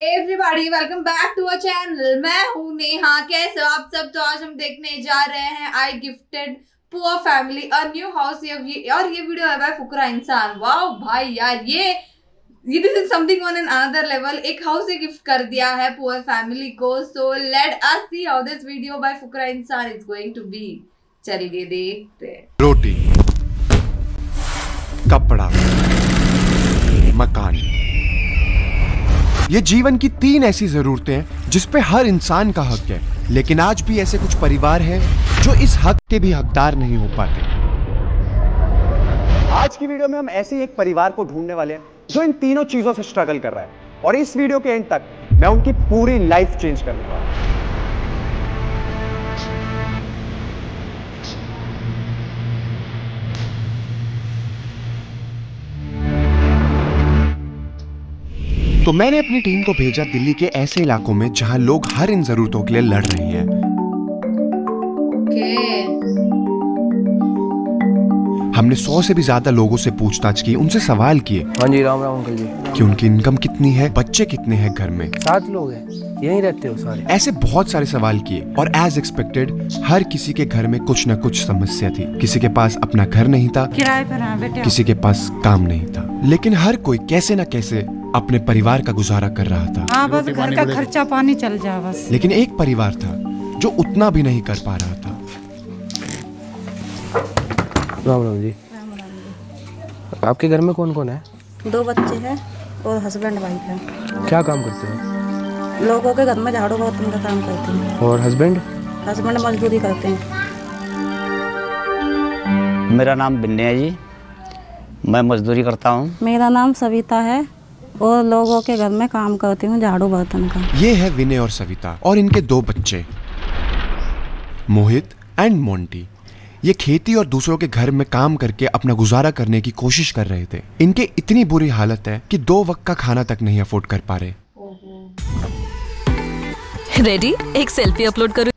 Everybody welcome back to our channel. मैं हूँ नेहा। कैसे हो आप सब? तो आज हम देखने जा रहे हैं I gifted poor family a new house. और ये वीडियो है बाय फुकरा इंसान। वाओ भाई यार, ये this is something on an another level. एक हाउस ही गिफ्ट कर दिया है पुअर फैमिली को। So let us see how this video by Fukra Insaan is going to be. चलिए देखते हैं। रोटी, कपड़ा, मकान, ये जीवन की 3 ऐसी जरूरतें हैं जिस पे हर इंसान का हक है। लेकिन आज भी ऐसे कुछ परिवार हैं जो इस हक के भी हकदार नहीं हो पाते। आज की वीडियो में हम ऐसे ही एक परिवार को ढूंढने वाले हैं जो इन तीनों चीजों से स्ट्रगल कर रहा है, और इस वीडियो के एंड तक मैं उनकी पूरी लाइफ चेंज करने वाला हूं। तो मैंने अपनी टीम को भेजा दिल्ली के ऐसे इलाकों में जहां लोग हर इन जरूरतों के लिए लड़ रहे हैं। हमने 100 से भी ज्यादा लोगों से पूछताछ की, उनसे सवाल किए। हाँ जी, राम राम अंकल जी। कि उनकी इनकम कितनी है, बच्चे कितने हैं घर में। 7 लोग हैं, यहीं रहते हो सारे। ऐसे बहुत सारे सवाल किए और एज एक्सपेक्टेड हर किसी के घर में कुछ न कुछ समस्या थी। किसी के पास अपना घर नहीं था, किराए पर किसी के पास काम नहीं था, लेकिन हर कोई कैसे न कैसे अपने परिवार का गुजारा कर रहा था। हाँ, बस घर का खर्चा पानी चल जाए बस। लेकिन एक परिवार था जो उतना भी नहीं कर पा रहा था। राम राम जी। आपके घर में कौन कौन है? 2 बच्चे हैं और हस्बैंड वाइफ है। क्या काम करते हो? लोगों के घर में झाड़ू बर्तन का काम करते हैं। और हस्बैंड? हस्बैंड मजदूरी करते हैं। मेरा नाम बिन्ने है जी, मैं मजदूरी करता हूँ। मेरा नाम सविता है और लोगों के घर में काम करती हूँ झाड़ू बर्तन का। ये है विनय और सविता और इनके 2 बच्चे मोहित एंड मोंटी। ये खेती और दूसरों के घर में काम करके अपना गुजारा करने की कोशिश कर रहे थे। इनके इतनी बुरी हालत है कि 2 वक्त का खाना तक नहीं अफोर्ड कर पा रहे। रेडी? एक सेल्फी अपलोड करो।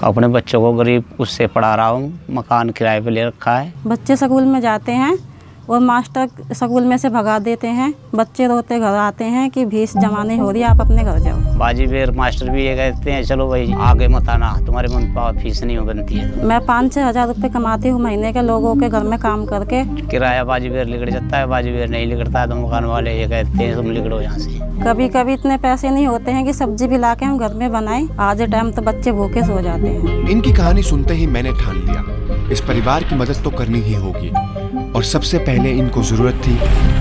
अपने बच्चों को गरीब उससे पढ़ा रहा हूँ, मकान किराए पे ले रखा है। बच्चे स्कूल में जाते हैं और मास्टर स्कूल में से भगा देते हैं। बच्चे रोते घर आते हैं कि फीस जमा नहीं हो रही, आप अपने घर जाओ। बाजी बेर मास्टर भी ये कहते हैं, चलो भाई आगे मत आना, तुम्हारे मन पर फीस नहीं बनती है। मैं 5-6 हज़ार रुपये कमाती हूँ महीने के, लोगों के घर में काम करके। किराया बाजी बेर लिगड़ जाता है, बाजी बेर नहीं लिगड़ता है तो मकान वाले ये कहते हैं तुम लिगड़ो यहाँ से। कभी कभी इतने पैसे नहीं होते हैं कि सब्जी भी ला के हम घर में बनाएं। आधे टाइम तो बच्चे भूखे सो जाते हैं। इनकी कहानी सुनते ही मैंने ठान लिया इस परिवार की मदद तो करनी ही होगी। और सबसे पहले इनको जरूरत थी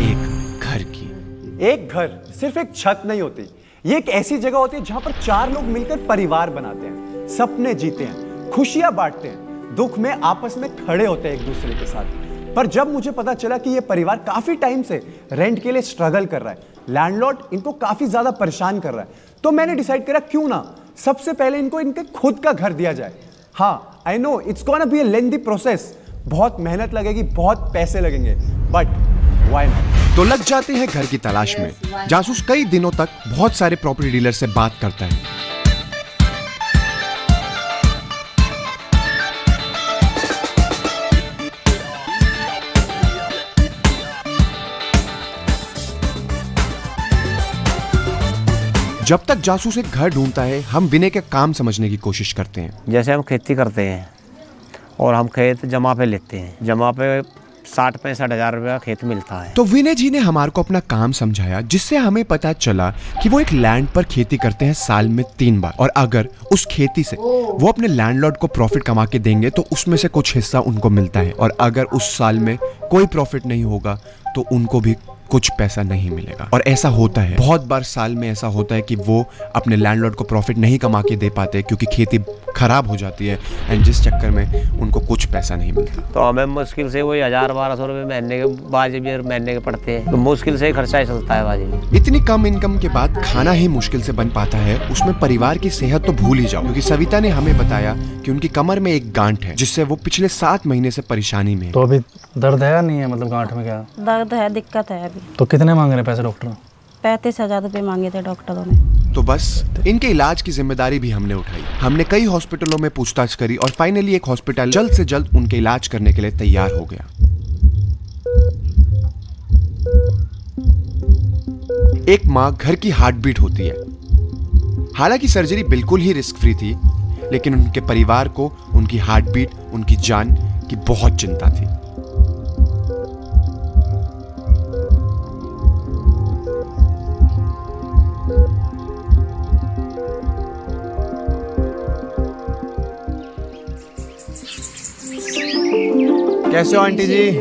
एक घर की। एक घर सिर्फ एक छत नहीं होती, ये एक ऐसी जगह होती है जहां पर 4 लोग मिलकर परिवार बनाते हैं, सपने जीते हैं, खुशियां बांटते हैं, दुख में आपस में खड़े होते हैं एक दूसरे के साथ। पर जब मुझे पता चला कि ये परिवार काफी टाइम से रेंट के लिए स्ट्रगल कर रहा है, लैंडलॉर्ड इनको काफी ज्यादा परेशान कर रहा है, तो मैंने डिसाइड करा क्यों ना सबसे पहले इनको इनके खुद का घर दिया जाए। हाँ, I know it's gonna be a lengthy process, बहुत मेहनत लगेगी, बहुत पैसे लगेंगे, बट व्हाई नॉट। तो लग जाते हैं घर की तलाश में। जासूस कई दिनों तक बहुत सारे प्रॉपर्टी डीलर से बात करता है। जब तक जासूस एक घर ढूंढता है, हम विनय के काम समझने की कोशिश करते हैं। जैसे हम खेती करते हैं और हम खेत जमा पे लेते हैं, जमा पे 60-65 हज़ार रुपया खेत मिलता है। तो विनय जी ने हमारे को अपना काम समझाया, जिससे हमें पता चला कि वो एक लैंड पर खेती करते हैं साल में 3 बार, और अगर उस खेती से वो अपने लैंडलॉर्ड को प्रॉफिट कमा के देंगे तो उसमें से कुछ हिस्सा उनको मिलता है, और अगर उस साल में कोई प्रॉफिट नहीं होगा तो उनको भी कुछ पैसा नहीं मिलेगा। और ऐसा होता है बहुत बार, साल में ऐसा होता है कि वो अपने लैंडलॉर्ड को प्रॉफिट नहीं कमा के दे पाते क्योंकि खेती खराब हो जाती है, एंड जिस चक्कर में उनको कुछ पैसा नहीं मिलता। तो हमें मुश्किल से वही 1000-1200 रुपये महीने के बाजी भी महीने के पड़ते हैं, तो मुश्किल से ही खर्चा चलता है बाजी। इतनी कम इनकम के बाद खाना ही मुश्किल से बन पाता है, उसमें परिवार की सेहत तो भूल ही जाओ, क्योंकि सविता ने हमें बताया कि उनकी कमर में एक गांठ है जिससे वो पिछले 7 महीने से परेशानी में है। तो अभी दर्द है या नहीं है? मतलब गांठ में क्या दर्द है, दिक्कत है अभी। तो कितने मांग रहे पैसे डॉक्टर? 35,000 रुपये मांगे थे डॉक्टरों ने। तो बस इनके इलाज की जिम्मेदारी भी हमने उठाई। हमने कई हॉस्पिटलों में पूछताछ करी और फाइनली एक हॉस्पिटल जल्द से जल्द उनके इलाज करने के लिए तैयार हो गया। एक माँ घर की हार्ट बीट होती है। हालांकि सर्जरी बिल्कुल ही रिस्क फ्री थी, लेकिन उनके परिवार को उनकी हार्ट बीट, उनकी जान की बहुत चिंता थी। कैसे हो आंटी जी?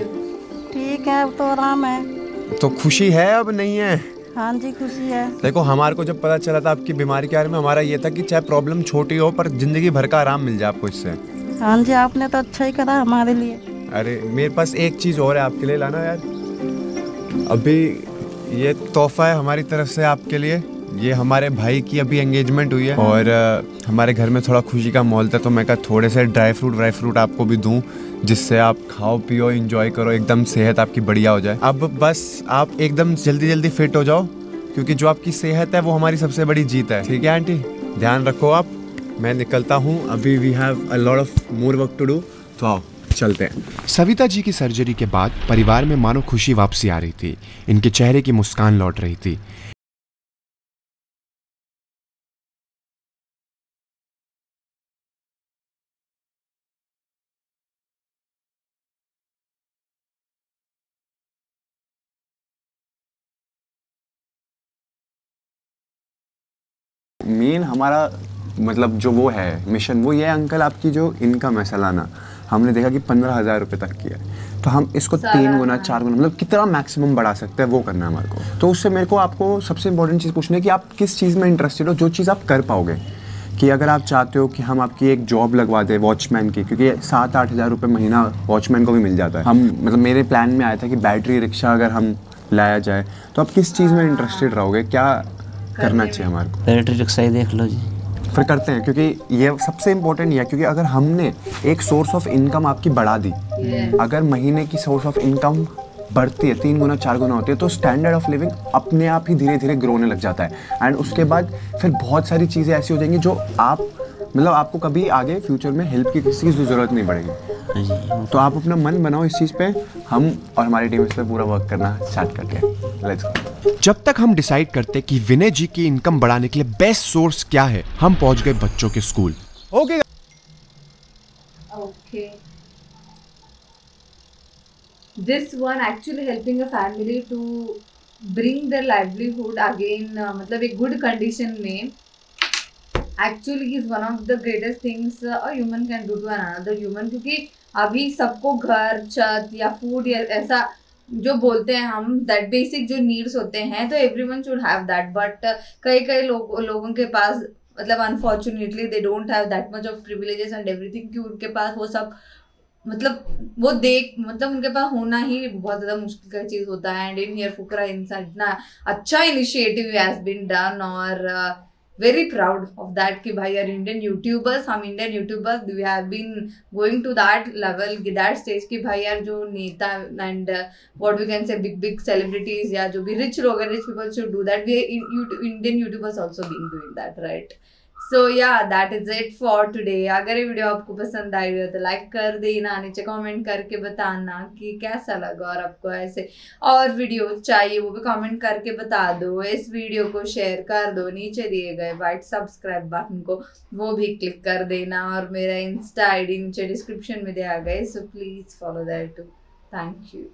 ठीक है, अब तो आराम है। तो खुशी है अब नहीं है? हाँ जी, खुशी है। देखो, हमारे को जब पता चला था आपकी बीमारी के बारे में, हमारा ये था कि चाहे प्रॉब्लम छोटी हो पर जिंदगी भर का आराम मिल जाए आपको इससे। हाँ जी, आपने तो अच्छा ही करा हमारे लिए। अरे मेरे पास एक चीज़ और है आपके लिए, लाना यार। अभी ये तोहफा है हमारी तरफ से आपके लिए। ये हमारे भाई की अभी एंगेजमेंट हुई है और हमारे घर में थोड़ा खुशी का माहौल था, तो मैं कहा थोड़े से ड्राई फ्रूट आपको भी दूं, जिससे आप खाओ पियो एंजॉय करो, एकदम सेहत आपकी बढ़िया हो जाए। अब बस आप एकदम जल्दी फिट हो जाओ, क्योंकि जो आपकी सेहत है वो हमारी सबसे बड़ी जीत है। ठीक है आंटी, ध्यान रखो आप। मैं निकलता हूँ, अभी we have a lot of more work to do, तो आओ चलते हैं। सविता जी की सर्जरी के बाद परिवार में मानो खुशी वापसी आ रही थी। इनके चेहरे की मुस्कान लौट रही थी। मेन हमारा मतलब जो वो है मिशन, वो ये है अंकल, आपकी जो इनकम है सालाना, हमने देखा कि 15,000 रुपये तक की है, तो हम इसको 3 गुना 4 गुना मतलब कितना मैक्सिमम बढ़ा सकते हैं वो करना है हमारे को। तो उससे मेरे को आपको सबसे इंपॉर्टेंट चीज़ पूछनी है कि आप किस चीज़ में इंटरेस्टेड हो, जो चीज़ आप कर पाओगे। कि अगर आप चाहते हो कि हम आपकी एक जॉब लगवा दें वॉचमैन की, क्योंकि 7-8 हज़ार रुपये महीना वॉचमैन को भी मिल जाता है। हम मतलब मेरे प्लान में आया था कि बैटरी रिक्शा अगर हम लाया जाए, तो आप किस चीज़ में इंटरेस्टेड रहोगे, क्या करना चाहिए हमारे को? बैटरी रिक्शा ही देख लो जी, फिर करते हैं, क्योंकि ये सबसे इम्पोर्टेंट ये है। क्योंकि अगर हमने एक सोर्स ऑफ इनकम आपकी बढ़ा दी, अगर महीने की सोर्स ऑफ इनकम बढ़ती है, 3 गुना 4 गुना होती है, तो स्टैंडर्ड ऑफ लिविंग अपने आप ही धीरे धीरे ग्रो होने लग जाता है। एंड उसके बाद फिर बहुत सारी चीज़ें ऐसी हो जाएंगी जो आप मतलब आपको कभी आगे फ्यूचर में हेल्प की किसी की ज़रूरत नहीं पड़ेगी। तो आप अपना मन बनाओ इस चीज़ पे, हम और हमारी टीम इस पर पूरा वर्क करना स्टार्ट करते हैं। Let's go. जब तक हम डिसाइड करते कि विनय जी की इनकम बढ़ाने के लिए बेस्ट सोर्स क्या है, हम पहुंच गए बच्चों के school. Okay This one actually helping a family to bring their livelihood again, मतलब एक good condition में actually is one of the greatest things a human can do to another human। क्योंकि अभी सबको घर, छत या फूड या ऐसा जो बोलते हैं हम, दैट बेसिक जो नीड्स होते हैं, तो everyone should have that. But कई लोगों के पास मतलब unfortunately they don't have that much of privileges and everything, कि उनके पास वो सब मतलब वो मतलब उनके पास होना ही बहुत ज़्यादा मुश्किल का चीज़ होता है। एंड इन हियर फुकरा इंसान इतना अच्छा इनिशिएटिव हैज़ बीन डन, और वेरी प्राउड ऑफ दैट कि भाई यार इंडियन यूट्यूबर्स, हम Indian YouTubers we have been going to that level, that stage कि भाई यार जो नेता and what we can say big celebrities या जो भी रिच लोग हैं, rich people should do that. We Indian YouTubers also been doing that, right? So ya that is it for today. अगर ये वीडियो आपको पसंद आई हो तो लाइक कर देना, नीचे कमेंट करके बताना कि कैसा लगा, और आपको ऐसे और वीडियो चाहिए वो भी कमेंट करके बता दो। इस वीडियो को शेयर कर दो, नीचे दिए गए वाइट सब्सक्राइब बटन को वो भी क्लिक कर देना, और मेरा इंस्टा आईडी नीचे डिस्क्रिप्शन में दिया गया है, so please follow that too. Thank you.